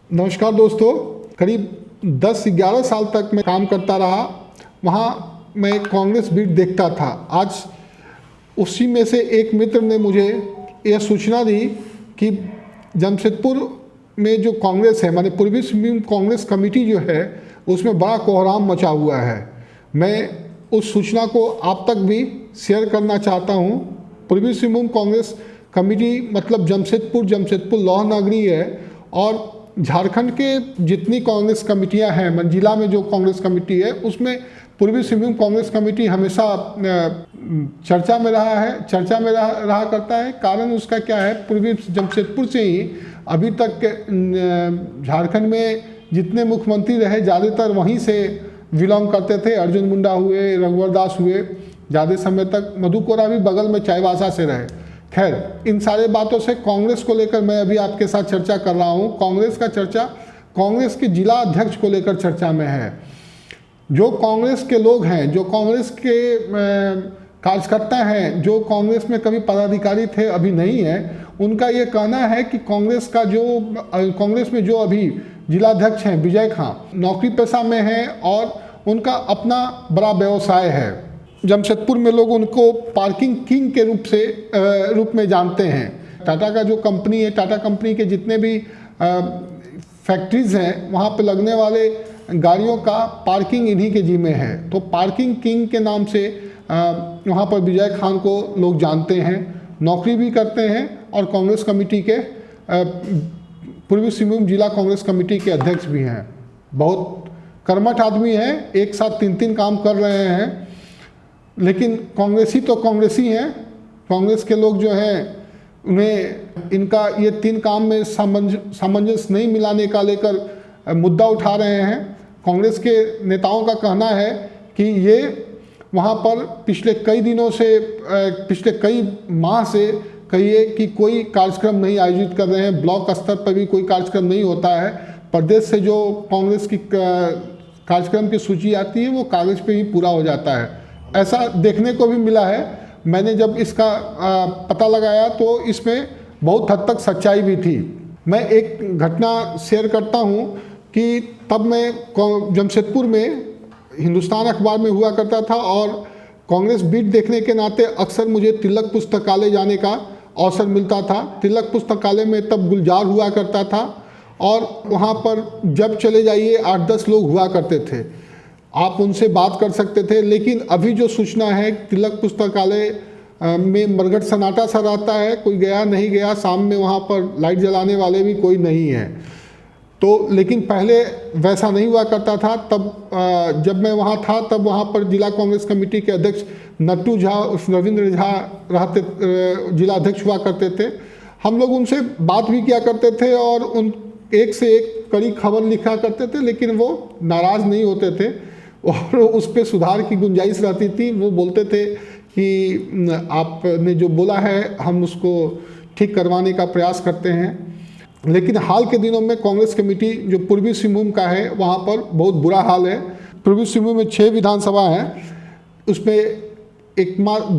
नमस्कार दोस्तों, करीब 10-11 साल तक मैं काम करता रहा। वहाँ मैं कांग्रेस बीट देखता था। आज उसी में से एक मित्र ने मुझे यह सूचना दी कि जमशेदपुर में जो कांग्रेस है, माने पूर्वी सिंहभूम कांग्रेस कमेटी जो है, उसमें बड़ा कोहराम मचा हुआ है। मैं उस सूचना को आप तक भी शेयर करना चाहता हूँ। पूर्वी सिंहभूम कांग्रेस कमेटी मतलब जमशेदपुर लौह नगरी है और झारखंड के जितनी कांग्रेस कमेटियां हैं, जिला में जो कांग्रेस कमेटी है उसमें पूर्वी सिंहभूम कांग्रेस कमेटी हमेशा चर्चा में रहा करता है। कारण उसका क्या है, पूर्वी जमशेदपुर से ही अभी तक झारखंड में जितने मुख्यमंत्री रहे ज़्यादातर वहीं से बिलोंग करते थे। अर्जुन मुंडा हुए, रघुवर दास हुए, ज़्यादा समय तक मधु कोरा भी बगल में चाईबासा से रहे। खैर, इन सारे बातों से कांग्रेस को लेकर मैं अभी आपके साथ चर्चा कर रहा हूँ। कांग्रेस का चर्चा कांग्रेस के जिला अध्यक्ष को लेकर चर्चा में है। जो कांग्रेस के लोग हैं, जो कांग्रेस के कार्यकर्ता हैं, जो कांग्रेस में कभी पदाधिकारी थे अभी नहीं है, उनका ये कहना है कि कांग्रेस में जो अभी जिलाध्यक्ष हैं विजय खां, नौकरी पेशा में हैं और उनका अपना बड़ा व्यवसाय है। जमशेदपुर में लोग उनको पार्किंग किंग के रूप में जानते हैं। टाटा का जो कंपनी है, टाटा कंपनी के जितने भी फैक्ट्रीज हैं, वहाँ पे लगने वाले गाड़ियों का पार्किंग इन्हीं के जिम्मे है। तो पार्किंग किंग के नाम से वहाँ पर विजय खान को लोग जानते हैं, नौकरी भी करते हैं और कांग्रेस कमेटी के पूर्वी सिंहभूम जिला कांग्रेस कमेटी के अध्यक्ष भी हैं। बहुत कर्मठ आदमी हैं, एक साथ 3 काम कर रहे हैं। लेकिन कांग्रेसी तो कांग्रेसी हैं। कांग्रेस के लोग जो हैं उन्हें इनका ये 3 काम में सामंजस्य नहीं मिलाने का लेकर मुद्दा उठा रहे हैं। कांग्रेस के नेताओं का कहना है कि ये वहाँ पर पिछले कई माह से कहिए कि कोई कार्यक्रम नहीं आयोजित कर रहे हैं। ब्लॉक स्तर पर भी कोई कार्यक्रम नहीं होता है। प्रदेश से जो कांग्रेस की कार्यक्रम की सूची आती है वो कागज़ पे ही पूरा हो जाता है। ऐसा देखने को भी मिला है। मैंने जब इसका पता लगाया तो इसमें बहुत हद तक सच्चाई भी थी। मैं एक घटना शेयर करता हूँ कि तब मैं जमशेदपुर में हिंदुस्तान अखबार में हुआ करता था और कांग्रेस बीट देखने के नाते अक्सर मुझे तिलक पुस्तकालय जाने का अवसर मिलता था। तिलक पुस्तकालय में तब गुलजार हुआ करता था और वहाँ पर जब चले जाइए 8-10 लोग हुआ करते थे। आप उनसे बात कर सकते थे। लेकिन अभी जो सूचना है, तिलक पुस्तकालय में मरघट सन्नाटा सा रहता है, कोई गया नहीं गया, शाम में वहाँ पर लाइट जलाने वाले भी कोई नहीं है। तो लेकिन पहले वैसा नहीं हुआ करता था। तब जब मैं वहाँ था तब वहाँ पर जिला कांग्रेस कमेटी के अध्यक्ष नट्टू झा उर्फ रविंद्र झा जिला अध्यक्ष हुआ करते थे। हम लोग उनसे बात भी किया करते थे और उन एक से एक कड़ी खबर लिखा करते थे, लेकिन वो नाराज़ नहीं होते थे और उस पर सुधार की गुंजाइश रहती थी। वो बोलते थे कि आपने जो बोला है हम उसको ठीक करवाने का प्रयास करते हैं। लेकिन हाल के दिनों में कांग्रेस कमेटी जो पूर्वी सिंहभूम का है वहाँ पर बहुत बुरा हाल है। पूर्वी सिंहभूम में 6 विधानसभा हैं, उसमें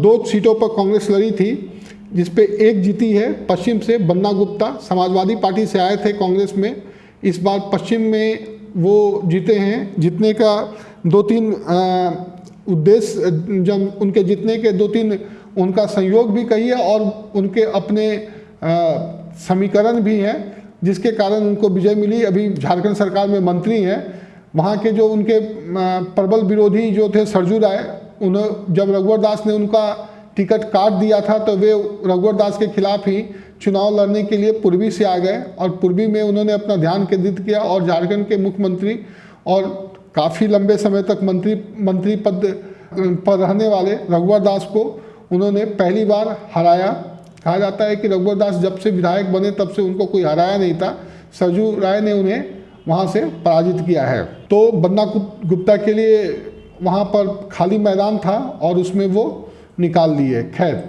2 सीटों पर कांग्रेस लड़ी थी, जिसपे एक जीती है। पश्चिम से बन्ना गुप्ता समाजवादी पार्टी से आए थे कांग्रेस में। इस बार पश्चिम में वो जीते हैं। जीतने का 2-3 उद्देश्य, जब उनके जीतने के 2-3 उनका संयोग भी कहिए और उनके अपने समीकरण भी हैं, जिसके कारण उनको विजय मिली। अभी झारखंड सरकार में मंत्री हैं। वहाँ के जो उनके प्रबल विरोधी जो थे सरजू राय, उन्हें जब रघुवर दास ने उनका टिकट काट दिया था तो वे रघुवर दास के खिलाफ ही चुनाव लड़ने के लिए पूर्वी से आ गए और पूर्वी में उन्होंने अपना ध्यान केंद्रित किया और झारखंड के मुख्यमंत्री और काफ़ी लंबे समय तक मंत्री पद पर रहने वाले रघुवर दास को उन्होंने पहली बार हराया। कहा जाता है कि रघुवर दास जब से विधायक बने तब से उनको कोई हराया नहीं था। सरजू राय ने उन्हें वहाँ से पराजित किया है। तो बन्ना गुप्ता के लिए वहाँ पर खाली मैदान था और उसमें वो निकाल लिए। खैर,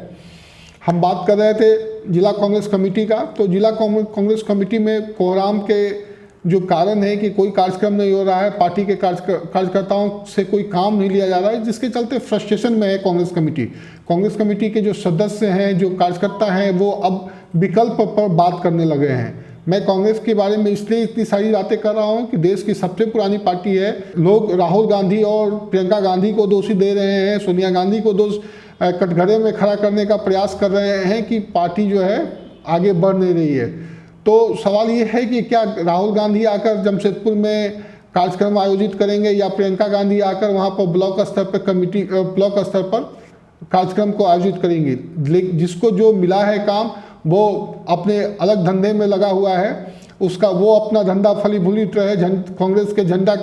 हम बात कर रहे थे जिला कांग्रेस कमेटी का। तो जिला कांग्रेस कमेटी में कोहराम के जो कारण है कि कोई कार्यक्रम नहीं हो रहा है, पार्टी के कार्यकर्ताओं से कोई काम नहीं लिया जा रहा है, जिसके चलते फ्रस्ट्रेशन में है कांग्रेस कमेटी। कांग्रेस कमेटी के जो सदस्य हैं, जो कार्यकर्ता हैं, वो अब विकल्प पर बात करने लगे हैं। मैं कांग्रेस के बारे में इसलिए इतनी सारी बातें कर रहा हूं कि देश की सबसे पुरानी पार्टी है। लोग राहुल गांधी और प्रियंका गांधी को दोषी दे रहे हैं, सोनिया गांधी को कटघरे में खड़ा करने का प्रयास कर रहे हैं कि पार्टी जो है आगे बढ़ नहीं रही है। तो सवाल ये है कि क्या राहुल गांधी आकर जमशेदपुर में कार्यक्रम आयोजित करेंगे या प्रियंका गांधी आकर वहाँ पर ब्लॉक स्तर पर ब्लॉक स्तर पर कार्यक्रम को आयोजित करेंगी। जिसको जो मिला है काम वो अपने अलग धंधे में लगा हुआ है, उसका वो अपना धंधा फलीभूत रहे कांग्रेस के झंडा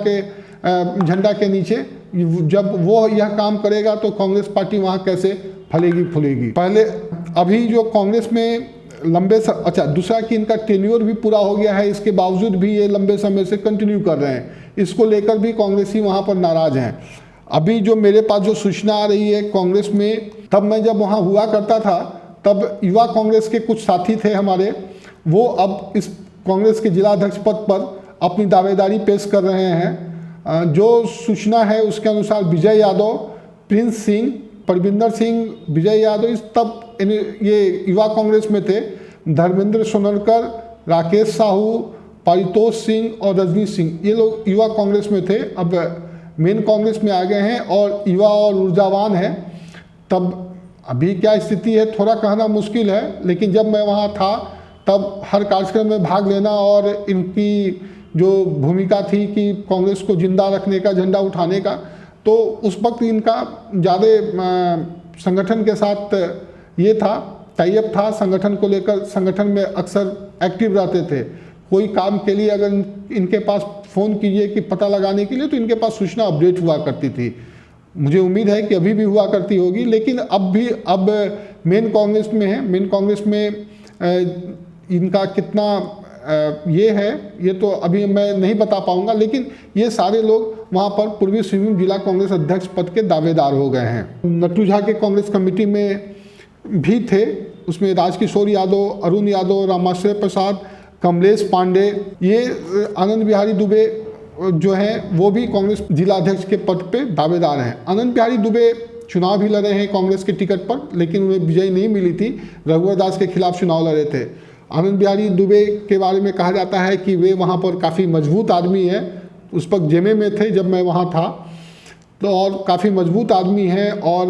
के नीचे। जब वो यह काम करेगा तो कांग्रेस पार्टी वहाँ कैसे फलेगी फूलेगी। पहले अभी जो कांग्रेस में दूसरा कि इनका टेन्योर भी पूरा हो गया है, इसके बावजूद भी ये लंबे समय से कंटिन्यू कर रहे हैं। इसको लेकर भी कांग्रेसी वहाँ पर नाराज हैं। अभी जो मेरे पास जो सूचना आ रही है कांग्रेस में, तब मैं जब वहाँ हुआ करता था तब युवा कांग्रेस के कुछ साथी थे हमारे, वो अब इस कांग्रेस के जिलाध्यक्ष पद पर अपनी दावेदारी पेश कर रहे हैं। जो सूचना है उसके अनुसार विजय यादव, प्रिंस सिंह, परविंदर सिंह, विजय यादव तब ये युवा कांग्रेस में थे। धर्मेंद्र सोनलकर, राकेश साहू, पारितोष सिंह और रजनी सिंह, ये लोग युवा कांग्रेस में थे, अब मेन कांग्रेस में आ गए हैं और युवा और ऊर्जावान हैं। तब अभी क्या स्थिति है थोड़ा कहना मुश्किल है, लेकिन जब मैं वहाँ था तब हर कार्यक्रम में भाग लेना और इनकी जो भूमिका थी कि कांग्रेस को जिंदा रखने का, झंडा उठाने का, तो उस वक्त इनका ज़्यादा संगठन के साथ ये था, टाइप था संगठन को लेकर। संगठन में अक्सर एक्टिव रहते थे। कोई काम के लिए अगर इनके पास फ़ोन कीजिए कि पता लगाने के लिए, तो इनके पास सूचना अपडेट हुआ करती थी। मुझे उम्मीद है कि अभी भी हुआ करती होगी, लेकिन अब मेन कांग्रेस में है। मेन कांग्रेस में इनका कितना ये है ये तो अभी मैं नहीं बता पाऊंगा, लेकिन ये सारे लोग वहाँ पर पूर्वी सिंहभूम जिला कांग्रेस अध्यक्ष पद के दावेदार हो गए हैं। नट्टू झा के कांग्रेस कमेटी में भी थे, उसमें राजकिशोर यादव, अरुण यादव, रामाश्रय प्रसाद, कमलेश पांडे, ये आनंद बिहारी दुबे जो हैं वो भी कांग्रेस जिलाध्यक्ष के पद पे दावेदार हैं। आनंद बिहारी दुबे चुनाव भी लड़े हैं कांग्रेस के टिकट पर, लेकिन उन्हें विजय नहीं मिली थी। रघुवर दास के खिलाफ चुनाव लड़े थे। आनंद बिहारी दुबे के बारे में कहा जाता है कि वे वहाँ पर काफ़ी मजबूत आदमी हैं। उस वक्त जेमे में थे जब मैं वहाँ था, तो और काफ़ी मजबूत आदमी हैं और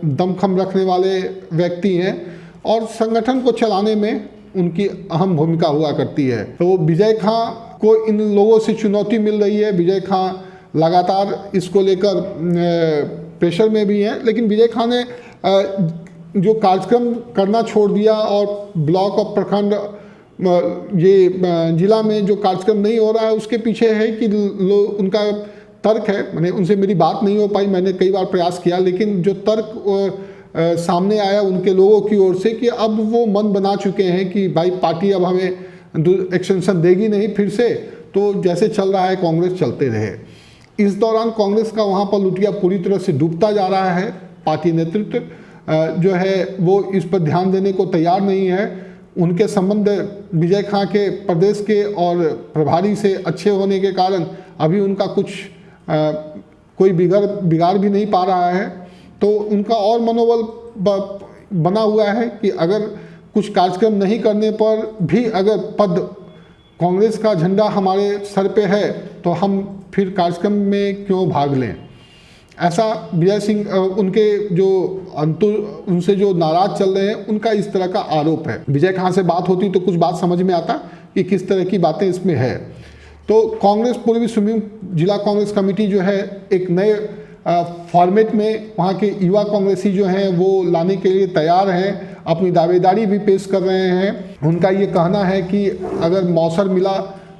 दमखम रखने वाले व्यक्ति हैं और संगठन को चलाने में उनकी अहम भूमिका हुआ करती है। तो विजय खां को इन लोगों से चुनौती मिल रही है। विजय खां लगातार इसको लेकर प्रेशर में भी हैं, लेकिन विजय खां ने जो कार्यक्रम करना छोड़ दिया और ब्लॉक और प्रखंड ये जिला में जो कार्यक्रम नहीं हो रहा है उसके पीछे है कि उनका तर्क है। मैंने उनसे मेरी बात नहीं हो पाई, मैंने कई बार प्रयास किया, लेकिन जो तर्क सामने आया उनके लोगों की ओर से कि अब वो मन बना चुके हैं कि भाई पार्टी अब हमें एक्सटेंशन देगी नहीं फिर से, तो जैसे चल रहा है कांग्रेस चलते रहे। इस दौरान कांग्रेस का वहाँ पर लुटिया पूरी तरह से डूबता जा रहा है। पार्टी नेतृत्व जो है वो इस पर ध्यान देने को तैयार नहीं है। उनके संबंध विजय खां के प्रदेश के और प्रभारी से अच्छे होने के कारण अभी उनका कुछ कोई बिगाड़ भी नहीं पा रहा है। तो उनका और मनोबल बना हुआ है कि अगर कुछ कार्यक्रम नहीं करने पर भी अगर पद कांग्रेस का झंडा हमारे सर पे है तो हम फिर कार्यक्रम में क्यों भाग लें। ऐसा विजय सिंह उनके जो उनसे जो नाराज चल रहे हैं उनका इस तरह का आरोप है। विजय खां से बात होती तो कुछ बात समझ में आता कि किस तरह की बातें इसमें है। तो कांग्रेस पूर्वी सिंहभूम जिला कांग्रेस कमेटी जो है एक नए फॉर्मेट में वहाँ के युवा कांग्रेसी जो हैं वो लाने के लिए तैयार हैं, अपनी दावेदारी भी पेश कर रहे हैं। उनका ये कहना है कि अगर मौसर मिला,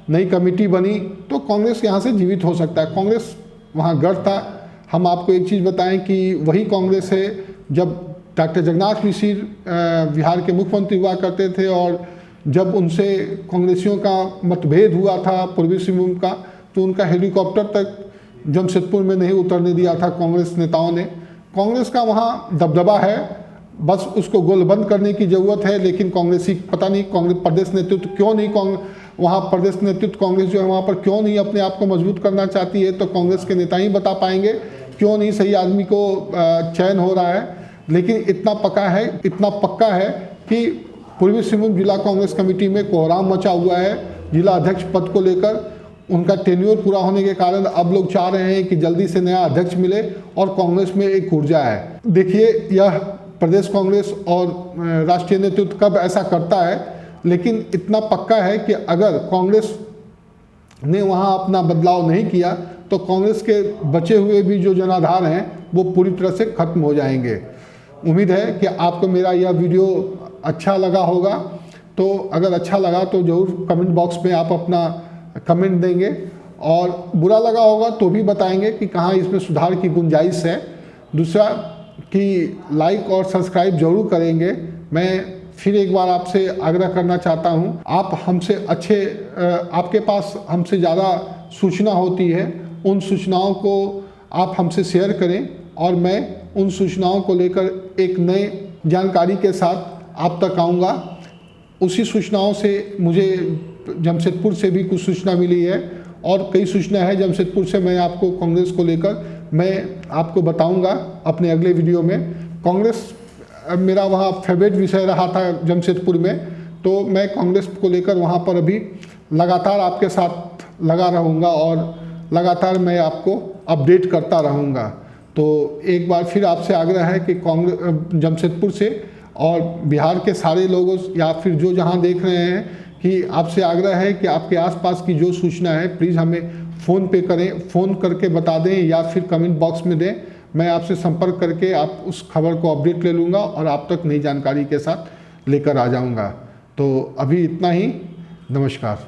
नई कमेटी बनी तो कांग्रेस यहाँ से जीवित हो सकता है। कांग्रेस वहाँ गढ़ था। हम आपको एक चीज़ बताएं कि वही कांग्रेस है जब डॉक्टर जगन्नाथ मिश्र बिहार के मुख्यमंत्री हुआ करते थे और जब उनसे कांग्रेसियों का मतभेद हुआ था पूर्वी सिंहभूम का, तो उनका हेलीकॉप्टर तक जमशेदपुर में नहीं उतरने दिया था कांग्रेस नेताओं ने। कांग्रेस का वहाँ दबदबा है, बस उसको गोलबंद करने की ज़रूरत है। लेकिन कांग्रेसी पता नहीं कांग्रेस प्रदेश नेतृत्व क्यों नहीं वहाँ प्रदेश नेतृत्व कांग्रेस जो है वहाँ पर क्यों नहीं अपने आप को मजबूत करना चाहती है, तो कांग्रेस के नेता ही बता पाएंगे क्यों नहीं सही आदमी को चयन हो रहा है। लेकिन इतना पक्का है कि पूर्वी सिंहभूम जिला कांग्रेस कमेटी में कोहराम मचा हुआ है जिला अध्यक्ष पद को लेकर। उनका टेन्योर पूरा होने के कारण अब लोग चाह रहे हैं कि जल्दी से नया अध्यक्ष मिले और कांग्रेस में एक ऊर्जा है। देखिए, यह प्रदेश कांग्रेस और राष्ट्रीय नेतृत्व कब ऐसा करता है, लेकिन इतना पक्का है कि अगर कांग्रेस ने वहाँ अपना बदलाव नहीं किया तो कांग्रेस के बचे हुए भी जो जनाधार हैं वो पूरी तरह से खत्म हो जाएंगे। उम्मीद है कि आपको मेरा यह वीडियो अच्छा लगा होगा। तो अगर अच्छा लगा तो ज़रूर कमेंट बॉक्स में आप अपना कमेंट देंगे, और बुरा लगा होगा तो भी बताएंगे कि कहाँ इसमें सुधार की गुंजाइश है। दूसरा कि लाइक और सब्सक्राइब जरूर करेंगे। मैं फिर एक बार आपसे आग्रह करना चाहता हूँ, आप हमसे आपके पास हमसे ज़्यादा सूचना होती है, उन सूचनाओं को आप हमसे शेयर करें और मैं उन सूचनाओं को लेकर एक नए जानकारी के साथ आप तक आऊँगा। उसी सूचनाओं से मुझे जमशेदपुर से भी कुछ सूचना मिली है और कई सूचना है जमशेदपुर से, मैं आपको कांग्रेस को लेकर मैं आपको बताऊंगा अपने अगले वीडियो में। कांग्रेस मेरा वहाँ फेवरेट विषय रहा था जमशेदपुर में, तो मैं कांग्रेस को लेकर वहाँ पर अभी लगातार आपके साथ लगा रहूँगा और लगातार मैं आपको अपडेट करता रहूँगा। तो एक बार फिर आपसे आग्रह है कि कांग्रेस जमशेदपुर से और बिहार के सारे लोगों या फिर जो जहाँ देख रहे हैं कि आपसे आग्रह है कि आपके आसपास की जो सूचना है प्लीज़ हमें फ़ोन पे करें, फ़ोन करके बता दें या फिर कमेंट बॉक्स में दें। मैं आपसे संपर्क करके आप उस खबर को अपडेट ले लूँगा और आप तक नई जानकारी के साथ लेकर आ जाऊँगा। तो अभी इतना ही, नमस्कार।